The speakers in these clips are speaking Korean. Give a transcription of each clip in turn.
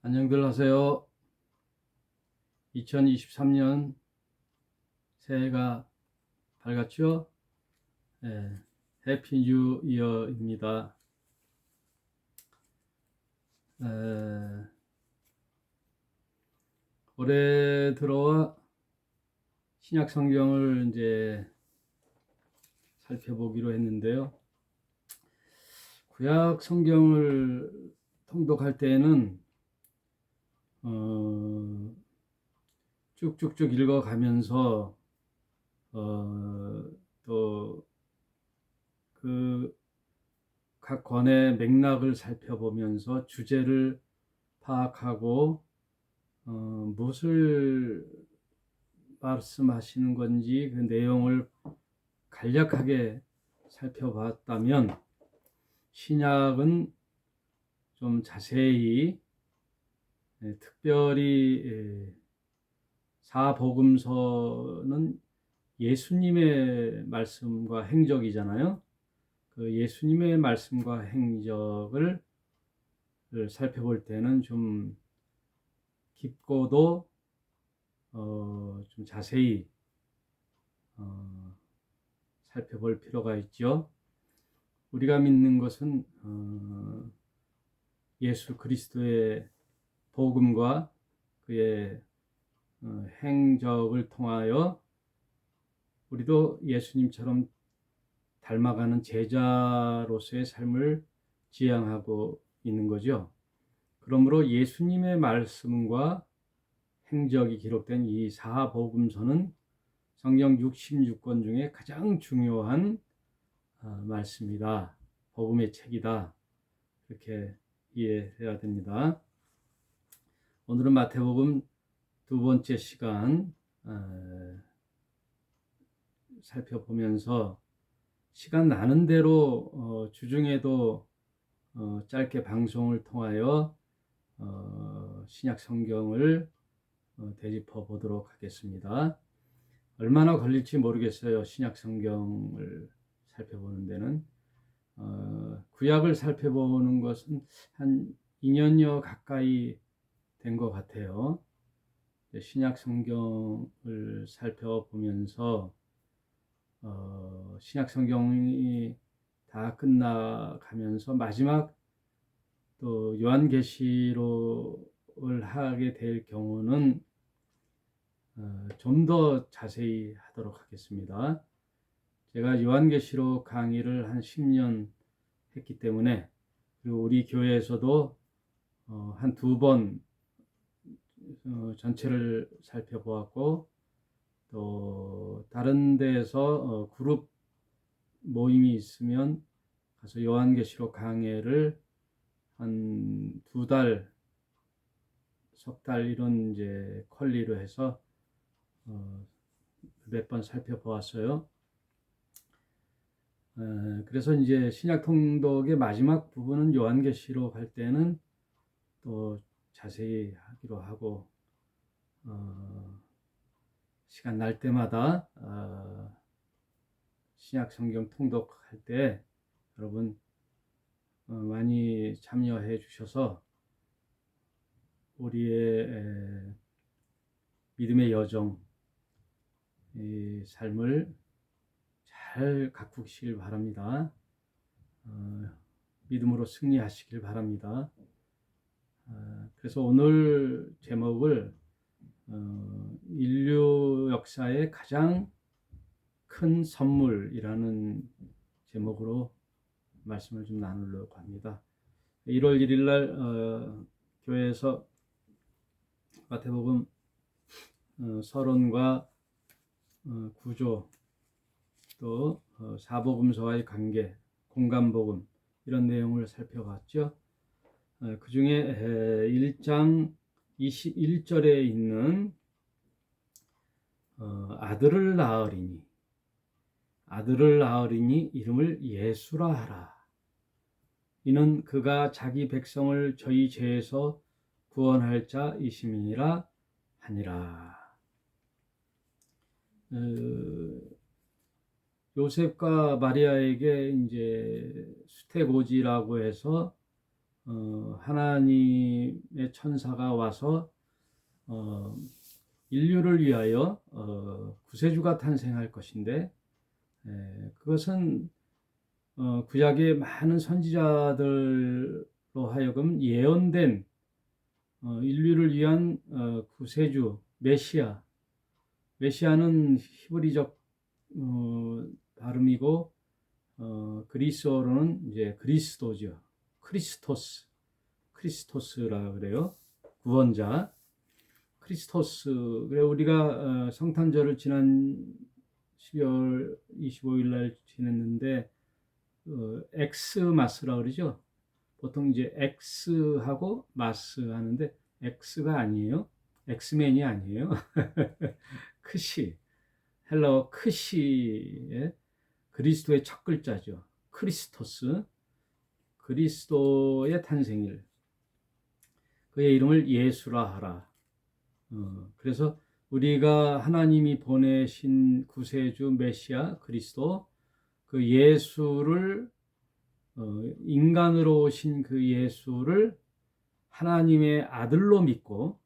안녕들 하세요. 2023년 새해가 밝았죠? 네, 해피 뉴 이어입니다. 올해 들어와 신약 성경을 이제 살펴보기로 했는데요. 구약 성경을 통독할 때에는 쭉쭉쭉 읽어가면서 또 그 각 권의 맥락을 살펴보면서 주제를 파악하고 무엇을 말씀하시는 건지 그 내용을 간략하게 살펴봤다면, 신약은 좀 자세히, 특별히 사복음서는 예수님의 말씀과 행적이잖아요. 그 예수님의 말씀과 행적을 살펴볼 때는 좀 깊고도 좀 자세히 살펴볼 필요가 있죠. 우리가 믿는 것은 예수 그리스도의 복음과 그의 행적을 통하여 우리도 예수님처럼 닮아가는 제자로서의 삶을 지향하고 있는 거죠. 그러므로 예수님의 말씀과 행적이 기록된 이 사복음서는 성경 66권 중에 가장 중요한 말씀이다. 복음의 책이다. 그렇게 이해해야 됩니다. 오늘은 마태복음 두 번째 시간 살펴보면서 시간 나는 대로 주중에도 짧게 방송을 통하여 신약 성경을 되짚어 보도록 하겠습니다. 얼마나 걸릴지 모르겠어요. 신약 성경을 살펴보는 데는. 구약을 살펴보는 것은 한 2년여 가까이 된 것 같아요. 신약 성경을 살펴보면서 신약 성경이 다 끝나가면서 마지막 또 요한계시록을 하게 될 경우는 좀 더 자세히 하도록 하겠습니다. 제가 요한계시록 강의를 한 10년 했기 때문에, 그리고 우리 교회에서도 한 2번 전체를 살펴보았고, 또 다른 데에서 그룹 모임이 있으면 가서 요한계시록 강해를 한 2달, 석 달 이런 이제 퀄리로 해서 몇 번 살펴보았어요. 그래서 이제 신약 통독의 마지막 부분은 요한계시록 할 때는 또 자세히 하기로 하고, 시간 날 때마다 신약 성경 통독할 때 여러분 많이 참여해 주셔서 우리의 믿음의 여정, 이 삶을 잘 가꾸시길 바랍니다. 믿음으로 승리하시길 바랍니다. 그래서 오늘 제목을 인류 역사의 가장 큰 선물이라는 제목으로 말씀을 좀 나누려고 합니다. 1월 1일 날 교회에서 마태복음 서론과 구조, 또 사복음서와의 관계, 공간복음, 이런 내용을 살펴봤죠. 그 중에 1장 21절에 있는 아들을 낳으리니 이름을 예수라 하라. 이는 그가 자기 백성을 저희 죄에서 구원할 자이심이니라 하니라. 요셉과 마리아에게 이제 수태고지라고 해서 하나님의 천사가 와서 인류를 위하여 구세주가 탄생할 것인데, 그것은 구약의 많은 선지자들로 하여금 예언된 인류를 위한 구세주 메시아는 히브리적 발음이고 그리스어로는 이제 그리스도죠. 크리스토스라 그래요. 구원자 크리스토스. 그래 우리가 성탄절을 지난 12월 25일 날 지냈는데 엑스마스라 그러죠. 보통 이제 엑스하고 마스 하는데 엑스가 아니에요. 엑스맨이 아니에요. 크시, 헬러 크시의 그리스도의 첫 글자죠. 크리스토스, 그리스도의 탄생일. 그의 이름을 예수라 하라. 그래서 우리가 하나님이 보내신 구세주 메시아 그리스도, 그 예수를 인간으로 오신 그 예수를 하나님의 아들로 믿고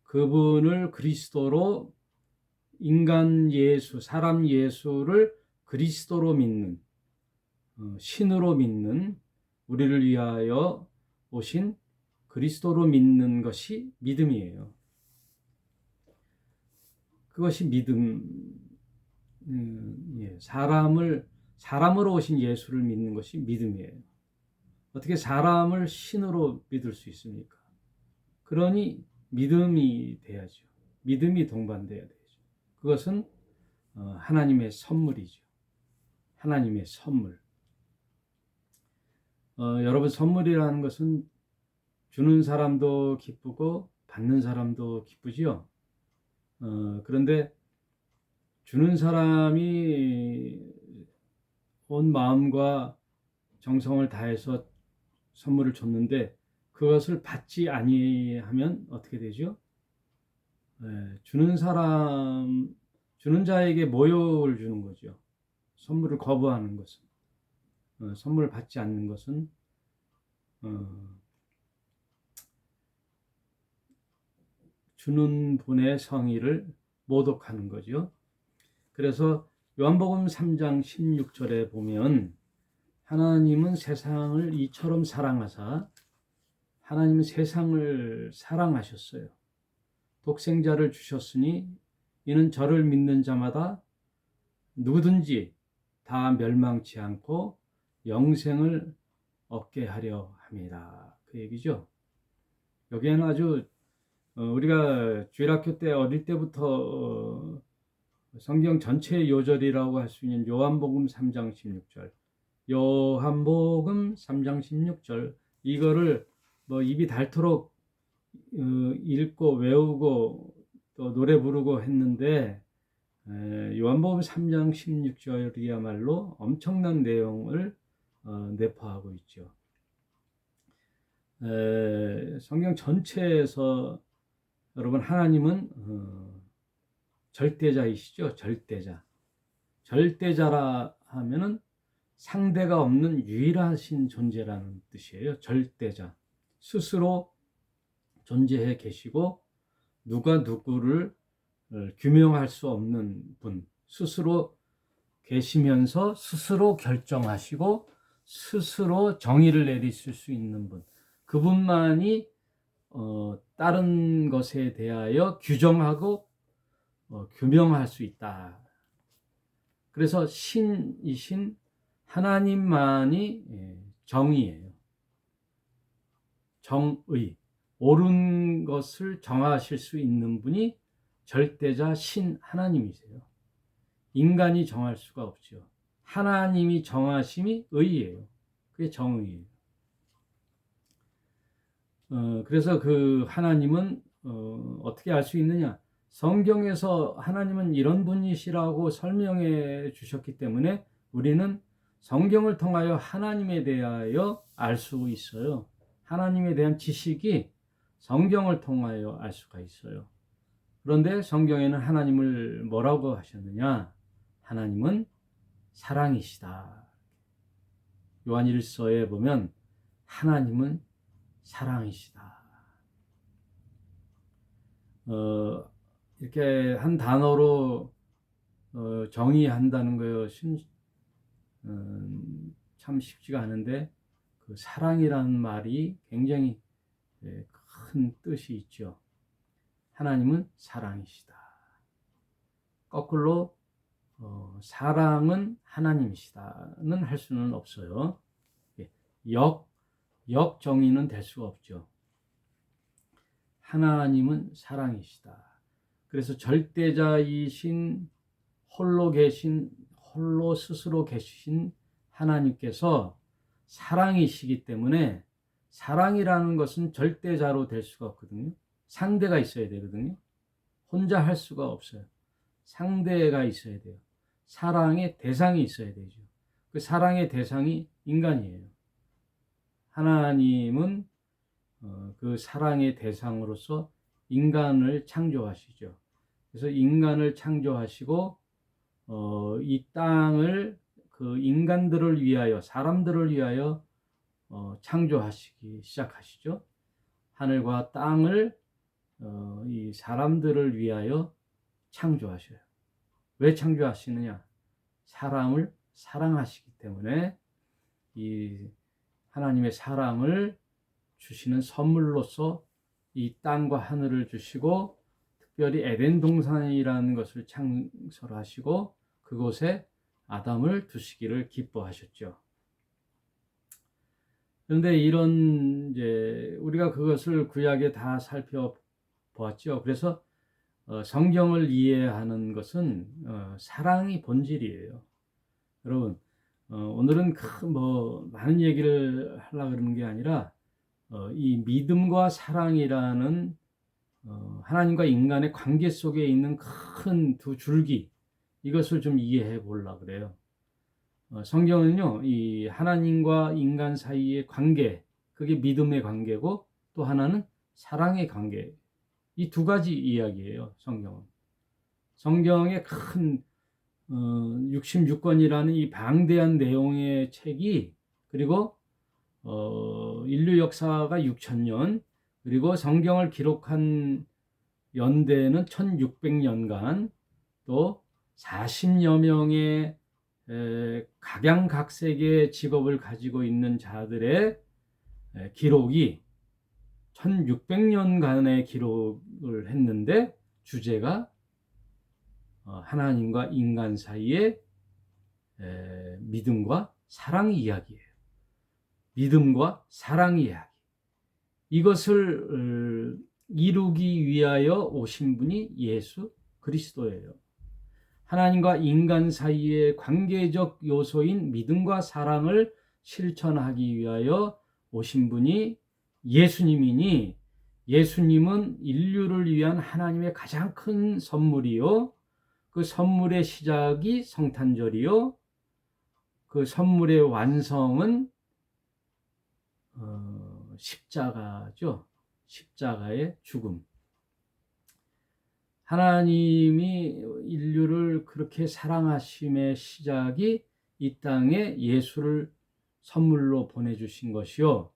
그분을 그리스도로 인간 예수, 사람 예수를 그리스도로 믿는, 신으로 믿는, 우리를 위하여 오신 그리스도로 믿는 것이 믿음이에요. 그것이 믿음, 사람으로 오신 예수를 믿는 것이 믿음이에요. 어떻게 사람을 신으로 믿을 수 있습니까? 그러니 믿음이 돼야죠. 믿음이 동반돼야 되죠. 그것은 하나님의 선물이죠. 하나님의 선물. 여러분, 선물이라는 것은 주는 사람도 기쁘고 받는 사람도 기쁘지요. 그런데 주는 사람이 온 마음과 정성을 다해서 선물을 줬는데 그것을 받지 아니하면 어떻게 되죠? 주는 자에게 모욕을 주는 거죠. 선물을 거부하는 것은, 선물을 받지 않는 것은 주는 분의 성의를 모독하는 거죠. 그래서 요한복음 3장 16절에 보면 하나님은 세상을 이처럼 사랑하사, 하나님은 세상을 사랑하셨어요. 독생자를 주셨으니 이는 저를 믿는 자마다 누구든지 다 멸망치 않고 영생을 얻게 하려 함이라. 그 얘기죠. 여기에는 아주 우리가 주일학교 때 어릴 때부터 성경 전체의 요절이라고 할 수 있는 요한복음 3장 16절, 요한복음 3장 16절, 이거를 뭐 입이 닳도록 읽고 외우고 또 노래 부르고 했는데 요한복음 3장 16절이야말로 엄청난 내용을 내포하고 있죠. 성경 전체에서 여러분, 하나님은 절대자이시죠. 절대자라 하면은 상대가 없는 유일하신 존재라는 뜻이에요. 절대자. 스스로 존재해 계시고 누가 누구를 규명할 수 없는 분. 스스로 계시면서 스스로 결정하시고 스스로 정의를 내리실 수 있는 분. 그분만이 다른 것에 대하여 규정하고 규명할 수 있다. 그래서 신이신 하나님만이 정의예요. 정의, 옳은 것을 정하실 수 있는 분이 절대자 신 하나님이세요. 인간이 정할 수가 없죠. 하나님이 정하심이 의예요. 그게 정의예요. 그래서 그 하나님은 어떻게 알 수 있느냐? 성경에서 하나님은 이런 분이시라고 설명해 주셨기 때문에 우리는 성경을 통하여 하나님에 대하여 알 수 있어요. 하나님에 대한 지식이 성경을 통하여 알 수가 있어요. 그런데 성경에는 하나님을 뭐라고 하셨느냐? 하나님은 사랑이시다. 요한일서에 보면 하나님은 사랑이시다. 이렇게 한 단어로 정의한다는 것은 참 쉽지가 않은데 그 사랑이라는 말이 굉장히 큰 뜻이 있죠. 하나님은 사랑이시다. 거꾸로 사랑은 하나님이시다는 할 수는 없어요. 역정의는 될 수가 없죠. 하나님은 사랑이시다. 그래서 절대자이신 홀로 스스로 계신 하나님께서 사랑이시기 때문에 사랑이라는 것은 절대자로 될 수가 없거든요. 상대가 있어야 되거든요. 혼자 할 수가 없어요. 상대가 있어야 돼요. 사랑의 대상이 있어야 되죠. 그 사랑의 대상이 인간이에요. 하나님은 그 사랑의 대상으로서 인간을 창조하시죠. 그래서 인간을 창조하시고 이 땅을 그 인간들을 위하여, 사람들을 위하여 창조하시기 시작하시죠. 하늘과 땅을 이 사람들을 위하여 창조하셔요. 왜 창조하시느냐? 사람을 사랑하시기 때문에 이 하나님의 사랑을 주시는 선물로서 이 땅과 하늘을 주시고 특별히 에덴 동산이라는 것을 창설하시고 그곳에 아담을 두시기를 기뻐하셨죠. 그런데 이런 이제 우리가 그것을 구약에 다 살펴보았죠. 그래서 성경을 이해하는 것은 사랑이 본질이에요. 여러분, 오늘은 많은 얘기를 하려고 그러는 게 아니라 이 믿음과 사랑이라는 하나님과 인간의 관계 속에 있는 큰 두 줄기, 이것을 좀 이해해 보려고 그래요. 성경은요, 이 하나님과 인간 사이의 관계, 그게 믿음의 관계고 또 하나는 사랑의 관계, 이 두 가지 이야기예요. 성경의 큰 66권이라는 이 방대한 내용의 책이, 그리고 인류 역사가 6,000년, 그리고 성경을 기록한 연대는 1600년간, 또 40여 명의 각양각색의 직업을 가지고 있는 자들의 기록이 1600년간의 기록을 했는데 주제가 하나님과 인간 사이의 믿음과 사랑 이야기예요. 믿음과 사랑 이야기. 이것을 이루기 위하여 오신 분이 예수 그리스도예요. 하나님과 인간 사이의 관계적 요소인 믿음과 사랑을 실천하기 위하여 오신 분이 예수님이니, 예수님은 인류를 위한 하나님의 가장 큰 선물이요, 그 선물의 시작이 성탄절이요, 그 선물의 완성은 십자가죠. 십자가의 죽음. 하나님이 인류를 그렇게 사랑하심의 시작이 이 땅에 예수를 선물로 보내주신 것이요,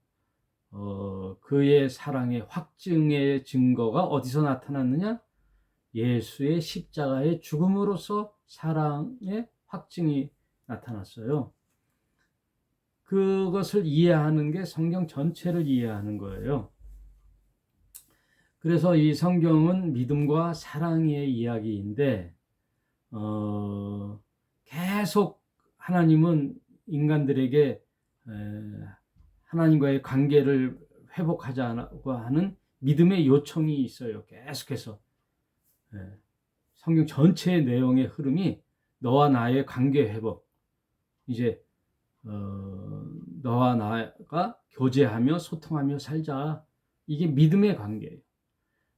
그의 사랑의 확증의 증거가 어디서 나타났느냐? 예수의 십자가의 죽음으로써 사랑의 확증이 나타났어요. 그것을 이해하는 게 성경 전체를 이해하는 거예요. 그래서 이 성경은 믿음과 사랑의 이야기인데 계속 하나님은 인간들에게 하나님과의 관계를 회복하자고 하는 믿음의 요청이 있어요. 계속해서 성경 전체의 내용의 흐름이 너와 나의 관계 회복, 이제 너와 나가 교제하며 소통하며 살자, 이게 믿음의 관계예요.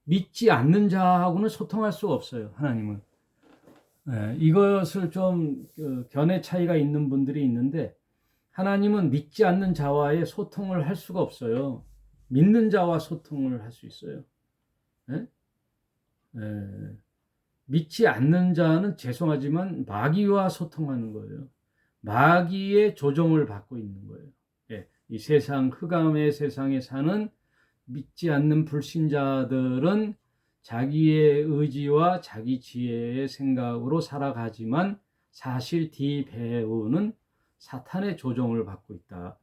믿지 않는 자하고는 소통할 수 없어요. 하나님은 이것을 좀 견해 차이가 있는 분들이 있는데, 하나님은 믿지 않는 자와의 소통을 할 수가 없어요. 믿는 자와 소통을 할 수 있어요. 믿지 않는 자는 죄송하지만 마귀와 소통하는 거예요. 마귀의 조종을 받고 있는 거예요. 이 세상, 흑암의 세상에 사는 믿지 않는 불신자들은 자기의 의지와 자기 지혜의 생각으로 살아가지만 사실 뒤 배우는 사탄의 조종을 받고 있다.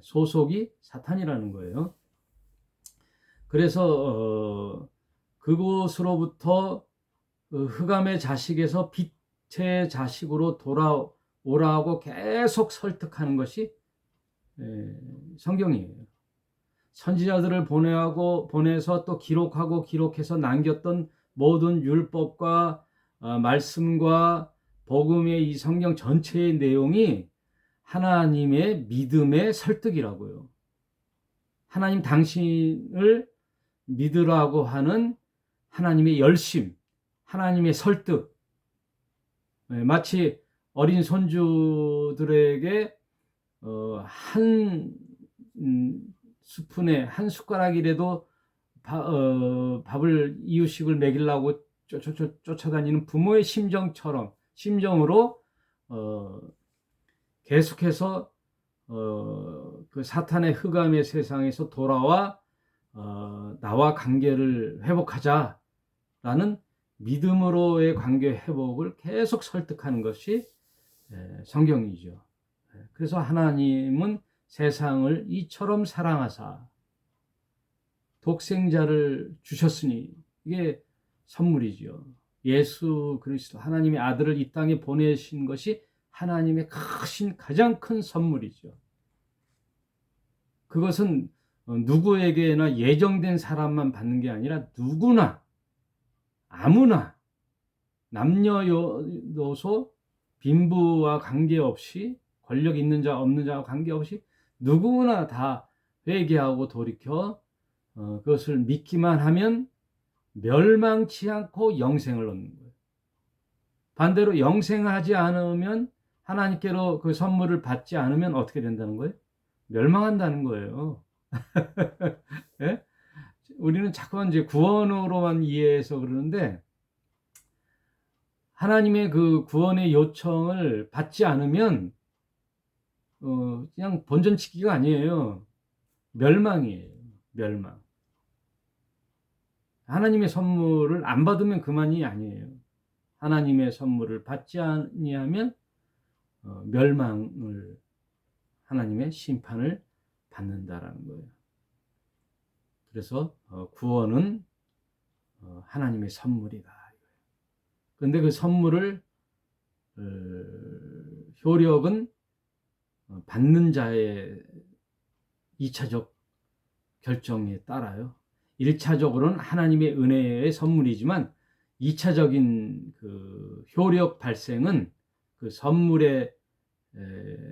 소속이 사탄이라는 거예요. 그래서 그곳으로부터 흑암의 자식에서 빛의 자식으로 돌아오라고 계속 설득하는 것이 성경이에요. 선지자들을 보내서 또 기록해서 남겼던 모든 율법과 말씀과 복음의 이 성경 전체의 내용이 하나님의 믿음의 설득이라고요. 하나님 당신을 믿으라고 하는 하나님의 열심, 하나님의 설득. 마치 어린 손주들에게 한 스푼에 한 숟가락이라도 밥을 이유식을 먹이려고 쫓아다니는 부모의 심정으로 계속해서 그 사탄의 흑암의 세상에서 돌아와 나와 관계를 회복하자라는 믿음으로의 관계 회복을 계속 설득하는 것이 성경이죠. 그래서 하나님은 세상을 이처럼 사랑하사 독생자를 주셨으니, 이게 선물이죠. 예수 그리스도 하나님의 아들을 이 땅에 보내신 것이 하나님의 가장 큰 선물이죠. 그것은 누구에게나 예정된 사람만 받는 게 아니라 누구나, 아무나, 남녀노소 빈부와 관계없이, 권력 있는 자 없는 자와 관계없이 누구나 다 회개하고 돌이켜 그것을 믿기만 하면 멸망치 않고 영생을 얻는 거예요. 반대로 영생하지 않으면, 하나님께로 그 선물을 받지 않으면 어떻게 된다는 거예요? 멸망한다는 거예요. 예? 우리는 자꾸만 이제 구원으로만 이해해서 그러는데, 하나님의 그 구원의 요청을 받지 않으면 그냥 본전치기가 아니에요. 멸망이에요. 멸망. 하나님의 선물을 안 받으면 그만이 아니에요. 하나님의 선물을 받지 아니하면 멸망을, 하나님의 심판을 받는다라는 거예요. 그래서 구원은 하나님의 선물이다. 그런데 그 선물을 효력은 받는 자의 2차적 결정에 따라요. 1차적으로는 하나님의 은혜의 선물이지만 2차적인 그 효력 발생은, 그 선물의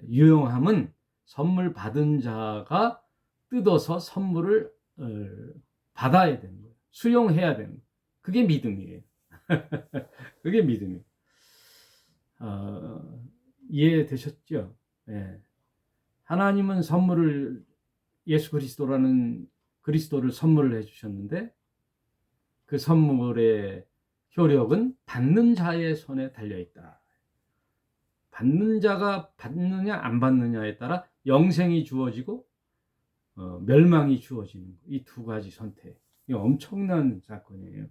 유용함은 선물 받은 자가 뜯어서 선물을 받아야 되는 거예요. 수용해야 되는 거예요. 그게 믿음이에요. 그게 믿음이에요. 이해되셨죠? 네. 하나님은 선물을, 예수 그리스도라는 그리스도를 선물을 해주셨는데, 그 선물의 효력은 받는 자의 손에 달려있다. 받는 자가 받느냐 안 받느냐에 따라 영생이 주어지고 멸망이 주어지는, 이 두 가지 선택. 이 엄청난 사건이에요.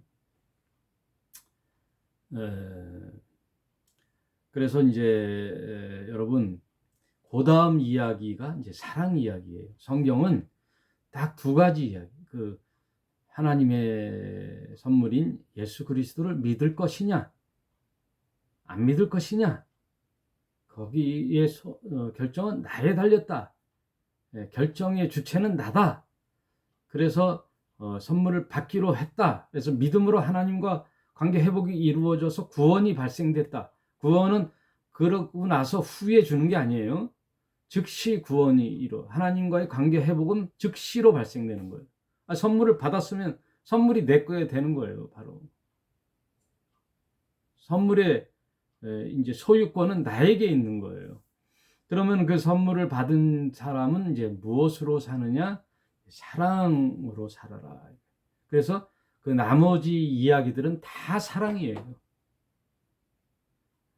그래서 이제 여러분, 그 다음 이야기가 이제 사랑 이야기예요. 성경은 딱 두 가지 이야기. 그 하나님의 선물인 예수 그리스도를 믿을 것이냐, 안 믿을 것이냐, 거기에 결정은 나에 달렸다. 결정의 주체는 나다. 그래서 선물을 받기로 했다. 그래서 믿음으로 하나님과 관계 회복이 이루어져서 구원이 발생됐다. 구원은 그러고 나서 후에 주는 게 아니에요. 즉시 구원이 하나님과의 관계 회복은 즉시로 발생되는 거예요. 선물을 받았으면 선물이 내 거에 되는 거예요. 바로 선물의 이제 소유권은 나에게 있는 거예요. 그러면 그 선물을 받은 사람은 이제 무엇으로 사느냐? 사랑으로 살아라. 그래서 그 나머지 이야기들은 다 사랑이에요.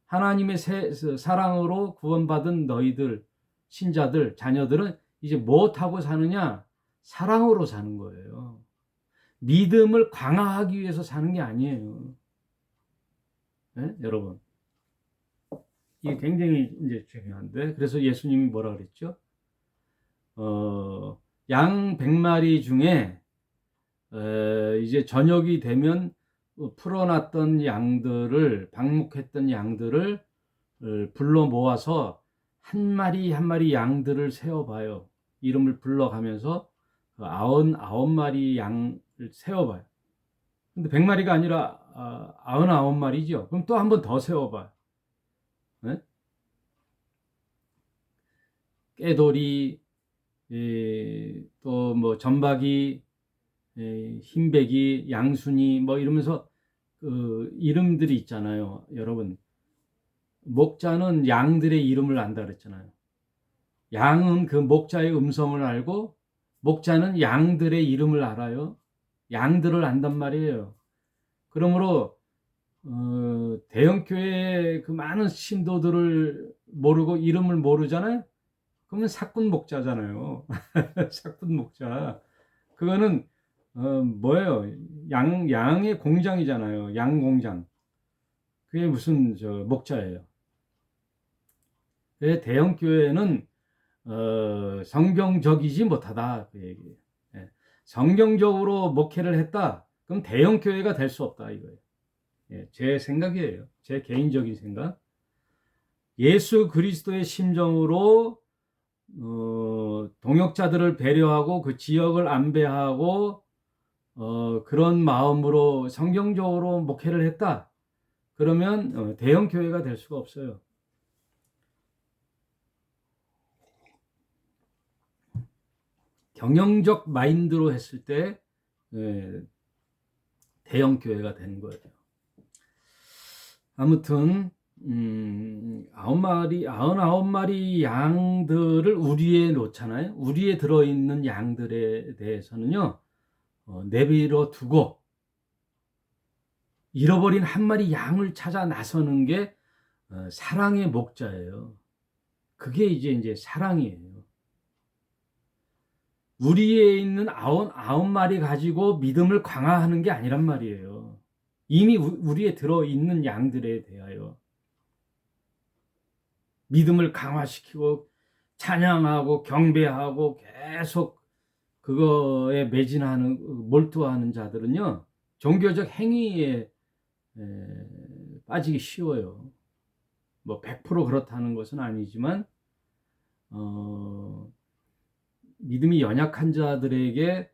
하나님의 사랑으로 구원받은 너희들, 신자들, 자녀들은 이제 무엇하고 사느냐? 사랑으로 사는 거예요. 믿음을 강화하기 위해서 사는 게 아니에요. 네? 여러분. 이게 굉장히 이제 중요한데, 그래서 예수님이 뭐라 그랬죠? 양 100마리 중에 이제 저녁이 되면 풀어놨던 양들을, 방목했던 양들을 불러 모아서 한 마리 한 마리 양들을 세어봐요. 이름을 불러가면서 99마리 양을 세어봐요. 근데 100마리가 아니라 99마리죠. 그럼 또 한 번 더 세어봐요. 네? 깨돌이, 또 뭐 전박이, 흰배기, 양순이 뭐 이러면서 그 이름들이 있잖아요. 여러분, 목자는 양들의 이름을 안다 그랬잖아요. 양은 그 목자의 음성을 알고 목자는 양들의 이름을 알아요. 양들을 안단 말이에요. 그러므로 대형교회의 그 많은 신도들을 모르고 이름을 모르잖아요. 그러면 사꾼 목자잖아요. 사꾼 목자. 그거는 뭐예요? 양의 공장이잖아요. 양 공장. 그게 무슨 목자예요. 대형 교회는 성경적이지 못하다 그 얘기예요. 예. 성경적으로 목회를 했다. 그럼 대형 교회가 될 수 없다 이거예요. 예, 제 생각이에요. 제 개인적인 생각. 예수 그리스도의 심정으로 동역자들을 배려하고 그 지역을 안배하고 그런 마음으로 성경적으로 목회를 했다. 그러면 대형 교회가 될 수가 없어요. 경영적 마인드로 했을 때 대형 교회가 되는 거예요. 아무튼 99마리 양들을 우리에 놓잖아요. 우리에 들어있는 양들에 대해서는요, 내버려 두고 잃어버린 한 마리 양을 찾아 나서는 게 사랑의 목자예요. 그게 이제 사랑이에요. 우리에 있는 99마리 가지고 믿음을 강화하는 게 아니란 말이에요. 이미 우리에 들어있는 양들에 대하여 믿음을 강화시키고 찬양하고 경배하고 계속 그거에 매진하는, 몰두하는 자들은요, 종교적 행위에 빠지기 쉬워요. 뭐 100% 그렇다는 것은 아니지만 믿음이 연약한 자들에게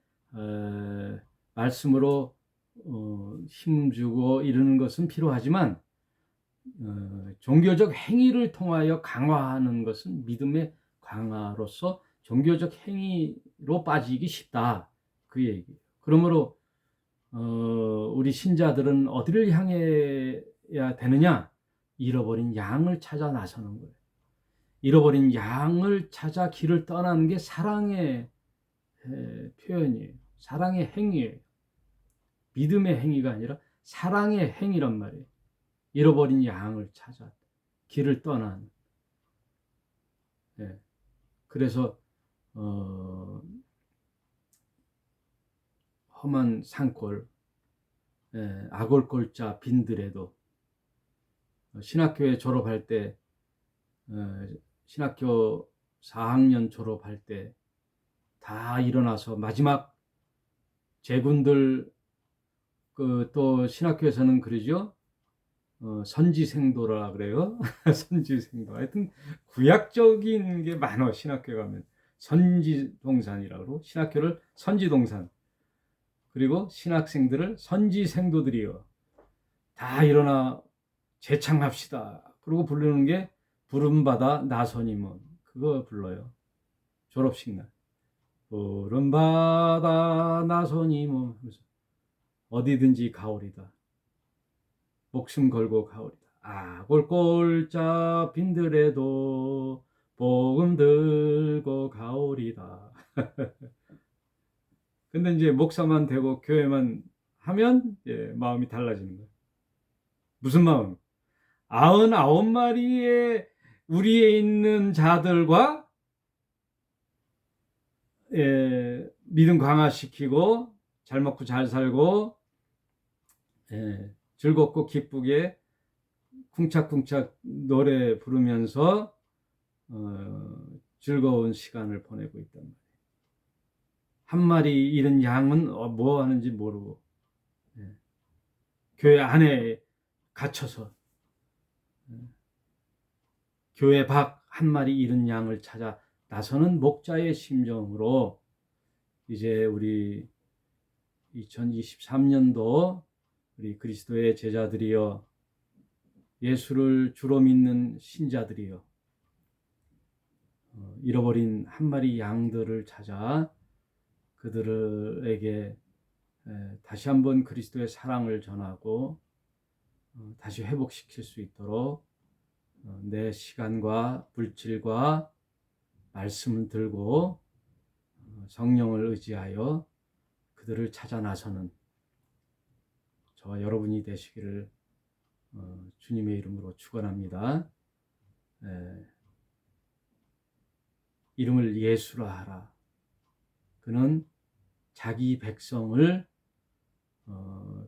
말씀으로 힘주고 이러는 것은 필요하지만 종교적 행위를 통하여 강화하는 것은 믿음의 강화로서 종교적 행위로 빠지기 쉽다. 그 얘기예요. 그러므로 우리 신자들은 어디를 향해야 되느냐? 잃어버린 양을 찾아 나서는 거예요. 잃어버린 양을 찾아 길을 떠나는 게 사랑의 표현이에요. 사랑의 행위예요. 믿음의 행위가 아니라 사랑의 행위란 말이에요. 잃어버린 양을 찾아 길을 떠나는. 그래서 험한 산골, 아골골자 빈들에도 신학교에 졸업할 때, 신학교 4학년 졸업할 때 다 일어나서 마지막 제군들, 또 신학교에서는 그러죠. 선지생도라 그래요. 선지생도. 하여튼 구약적인 게 많아. 신학교에 가면 선지동산이라고 그러고, 신학교를 선지동산, 그리고 신학생들을 선지생도들이요. 다 일어나 재창합시다. 그리고 부르는 게 부름받아 나선임은, 그거 불러요. 졸업식 날. 부름받아 나선임은 어디든지 가오리다. 목숨 걸고 가오리다. 아골골자 빈들에도 복음 들고 가오리다. 근데 이제 목사만 되고 교회만 하면 마음이 달라지는 거예요. 무슨 마음? 99마리의 우리에 있는 자들과 믿음 강화시키고 잘 먹고 잘 살고 즐겁고 기쁘게 쿵짝쿵짝 노래 부르면서 즐거운 시간을 보내고 있단 말이에요. 한 마리 잃은 양은 뭐 하는지 모르고 교회 안에 갇혀서 교회 밖 한 마리 잃은 양을 찾아 나서는 목자의 심정으로 이제 우리 2023년도 우리 그리스도의 제자들이여, 예수를 주로 믿는 신자들이여, 잃어버린 한 마리 양들을 찾아 그들에게 다시 한번 그리스도의 사랑을 전하고 다시 회복시킬 수 있도록 내 시간과 물질과 말씀을 들고 성령을 의지하여 그들을 찾아 나서는 저와 여러분이 되시기를 주님의 이름으로 축원합니다. 이름을 예수라 하라. 그는 자기 백성을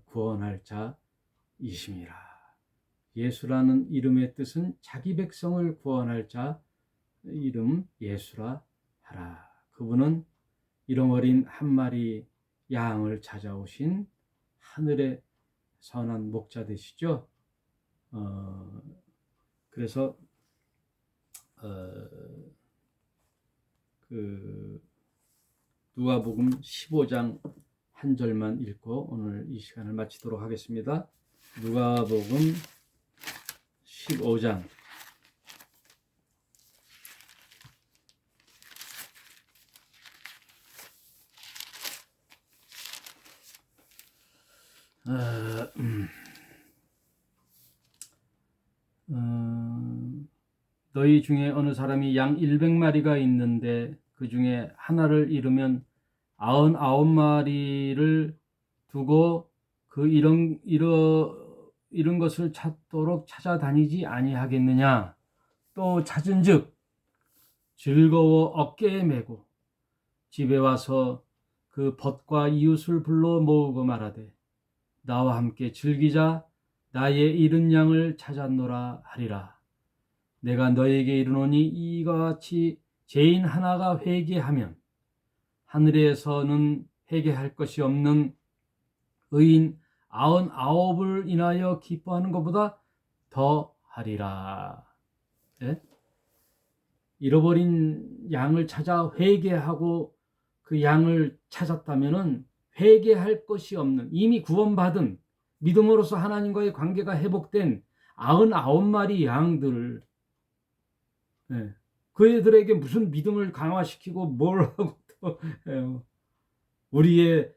구원할 자이심이라. 예수라는 이름의 뜻은 자기 백성을 구원할 자 이름 예수라 하라. 그분은 잃어버린 한 마리 양을 찾아오신 하늘의 선한 목자 되시죠. 그래서 누가복음 15장 한 절만 읽고 오늘 이 시간을 마치도록 하겠습니다. 누가복음 15장 너희 중에 어느 사람이 양 100마리가 있는데 그 중에 하나를 잃으면 99마리를 두고 그 잃은 것을 찾도록 찾아다니지 아니하겠느냐. 또 찾은즉 즐거워 어깨에 메고 집에 와서 그 벗과 이웃을 불러 모으고 말하되 나와 함께 즐기자. 나의 잃은 양을 찾았노라 하리라. 내가 너에게 이르노니 이와 같이 죄인 하나가 회개하면 하늘에서는 회개할 것이 없는 의인 99을 인하여 기뻐하는 것보다 더 하리라. 예? 잃어버린 양을 찾아 회개하고 그 양을 찾았다면은 회개할 것이 없는, 이미 구원받은 믿음으로써 하나님과의 관계가 회복된 99마리 양들을 그애들에게 무슨 믿음을 강화시키고 뭘 하고 또 우리의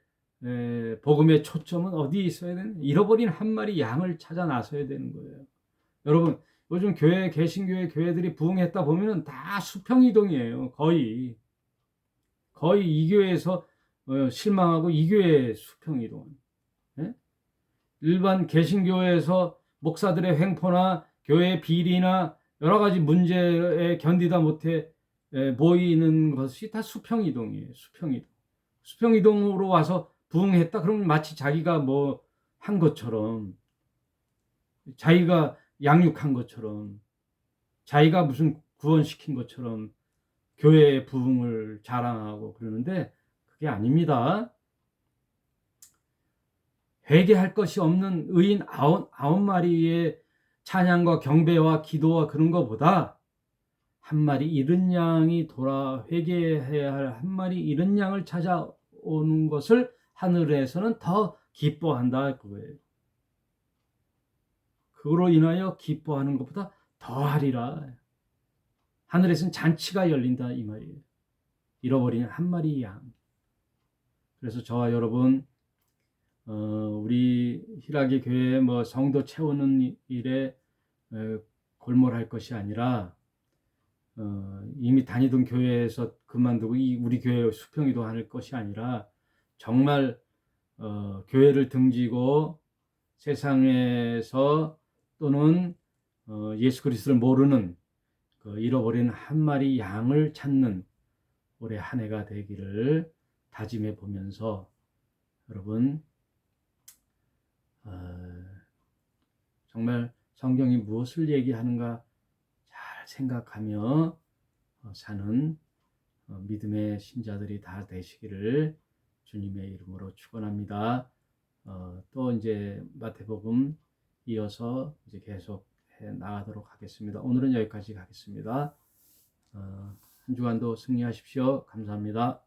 복음의 초점은 어디에 있어야 되는? 잃어버린 한 마리 양을 찾아 나서야 되는 거예요. 여러분, 요즘 교회, 개신교회 교회들이 부흥했다 보면은 다 수평이동이에요. 거의 이 교회에서 실망하고 이 교회 수평이동. 일반 개신교회에서 목사들의 횡포나 교회 비리나 여러 가지 문제에 견디다 못해 모이는 것이 다 수평이동이에요. 수평이동으로 와서 부흥했다 그러면 마치 자기가 뭐 한 것처럼, 자기가 양육한 것처럼, 자기가 무슨 구원시킨 것처럼 교회의 부흥을 자랑하고 그러는데 그게 아닙니다. 회개할 것이 없는 의인 99마리의 찬양과 경배와 기도와 그런 것보다 한 마리 잃은 양이 돌아 회개해야 할 한 마리 잃은 양을 찾아오는 것을 하늘에서는 더 기뻐한다 그거예요. 그로 인하여 기뻐하는 것보다 더 하리라. 하늘에서는 잔치가 열린다 이 말이에요. 잃어버린 한 마리 양. 그래서 저와 여러분 우리 희락의 교회 뭐 성도 채우는 일에 골몰할 것이 아니라 이미 다니던 교회에서 그만두고 우리 교회 수평이도 할 것이 아니라 정말 교회를 등지고 세상에서 또는 예수 그리스도를 모르는 그 잃어버린 한 마리 양을 찾는 올해 한 해가 되기를 다짐해 보면서 여러분 정말 성경이 무엇을 얘기하는가 잘 생각하며 사는 믿음의 신자들이 다 되시기를 주님의 이름으로 축원합니다. 또 이제 마태복음 이어서 이제 계속 해 나가도록 하겠습니다. 오늘은 여기까지 하겠습니다. 한 주간도 승리하십시오. 감사합니다.